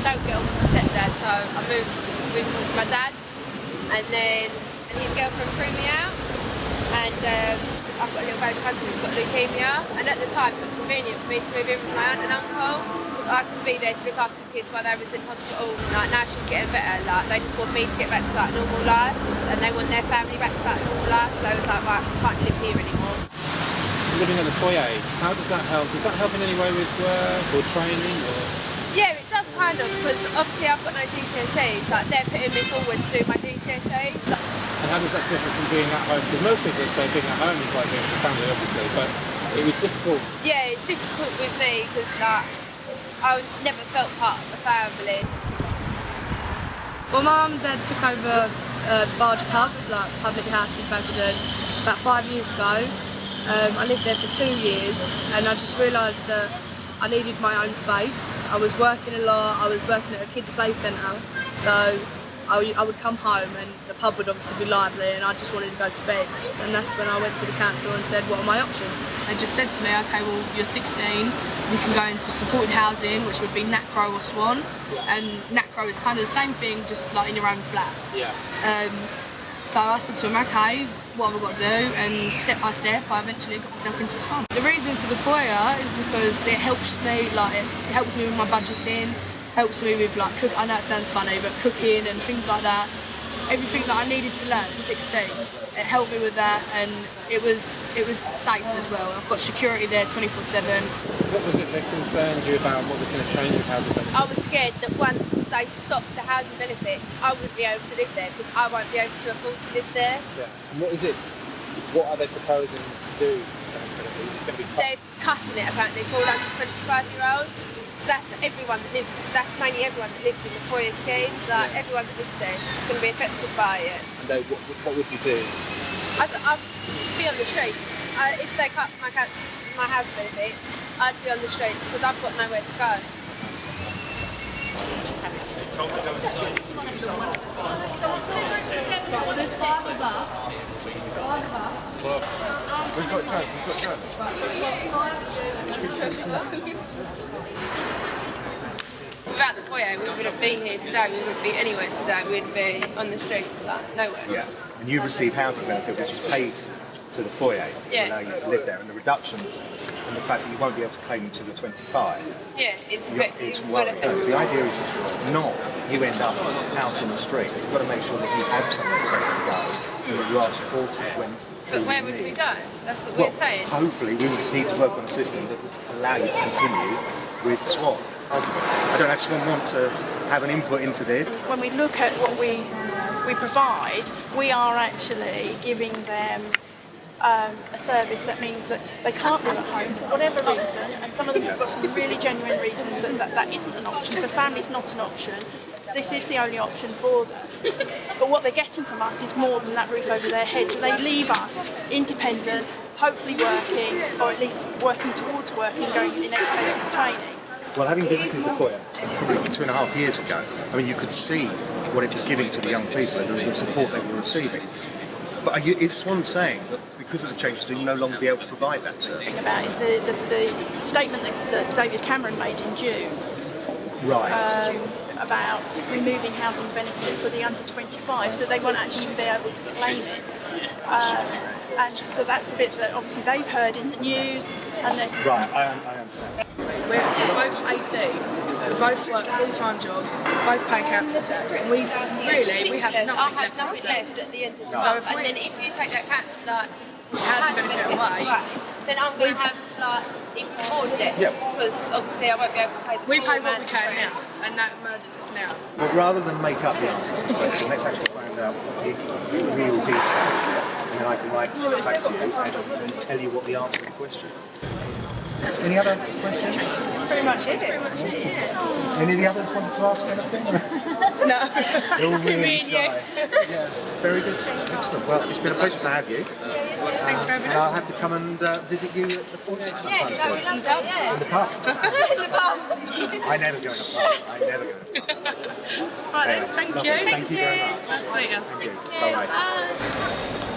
don't get on with my stepdad, so I moved with my dad, and his girlfriend threw me out, and I've got a little baby cousin who's got leukemia, and at the time it was convenient for me to move in with my aunt and uncle. I could be there to look after the kids while they was in hospital. Like, now she's getting better, like, they just want me to get back to like normal life, and they want their family back to like normal life, so it's like, right, I can't live here anymore. Living at the foyer, how does that help? Does that help in any way with work or training? Or? Yeah, it does kind of, because obviously I've got no GCSEs, like they're putting me forward to do my GCSEs. And how does that differ from being at home? Because most people would say being at home is like being with the family, obviously, but it was difficult. Yeah, it's difficult with me because like, I never felt part of the family. Well, my mum and dad took over a barge pub, like public house in Basildon, about 5 years ago. I lived there for 2 years, and I just realised that I needed my own space. I was working a lot, I was working at a kids' play centre, so I would come home and the pub would obviously be lively and I just wanted to go to bed. And that's when I went to the council and said, what are my options? They just said to me, okay, well, you're 16, you can go into supported housing, which would be NACRO or Swan. And NACRO is kind of the same thing, just like in your own flat. Yeah. So I said to him, okay, what have I got to do? And step by step, I eventually got myself into Swan. The reason for the foyer is because it helps me, like, it helps me with my budgeting, helps me with, like, I know it sounds funny, but cooking and things like that. Everything that I needed to learn at 16, it helped me with that, and it was safe as well. I've got security there 24/7. What was it that concerned you about what was going to change with housing benefits? I was scared that once they stopped the housing benefits, I wouldn't be able to live there because I won't be able to afford to live there. Yeah. And what are they proposing to do? It's going to be cut. They're cutting it apparently for all under 25-year-olds. So that's everyone that lives, that's mainly everyone that lives in the foyer schemes, like everyone that lives there is going to be affected by it. And what would you do? I'd be on the streets. If they cut my house benefits, I'd be on the streets because I've got nowhere to go. There's 5 of us. We've got Joe. Without the foyer, we wouldn't be here today, we wouldn't be anywhere today, we'd be on the streets, like, nowhere. Yeah, and you receive housing benefit which is paid to the foyer to allow you to live there, and the reductions and the fact that you won't be able to claim until you're 25. Yeah, it's well affected. The idea is not you end up out on the street. You've got to make sure that you have somewhere safe to go and that you are supported when. But where would we go? That's what we're saying. Hopefully we would need to work on a system that would allow you to continue with Swan. I don't know if Swan want to have an input into this. When we look at what we provide, we are actually giving them a service that means that they can't live at home for whatever reason, and some of them have got some really genuine reasons that isn't an option. So family's not an option. This is the only option for them. But what they're getting from us is more than that roof over their head. So they leave us independent, hopefully working, or at least working towards working, going in education and training. Well, having visited the foyer probably 2.5 years ago, I mean, you could see what it was giving to the young people and the support they were receiving. But is Swan saying that because of the changes, they will no longer be able to provide that service? The thing about is the statement that David Cameron made in June. Right. About removing housing benefit for the under 25, so they won't actually be able to claim it. And so that's the bit that obviously they've heard in the news. And right, I understand. We're both 18, we both work full-time jobs, both pay council tax, and we have nothing left at the end of the month. And then if you take that housing benefit away, then I'm going to have like even more debts because obviously I won't be able to pay the we full pay what amount we can for it. now, and that murders us now. But rather than make up the answers to the question, let's actually find out the real details, and then I can write back to you and tell you what the answer to the question is. Any other questions? That's pretty much it. Yeah. Any of the others wanted to ask anything? No. They're all really shy. Yeah, very good. Excellent. Well, it's been a pleasure to have you. Thanks for having and I'll us. have to come and visit you at the foyer sometime. Yeah, we love that, yeah. In the pub. In the pub. I never go in a pub. I never go in a pub. Right then, thank you. Thank you very much. Nice to meet you. Thank you. Bye-bye. Bye.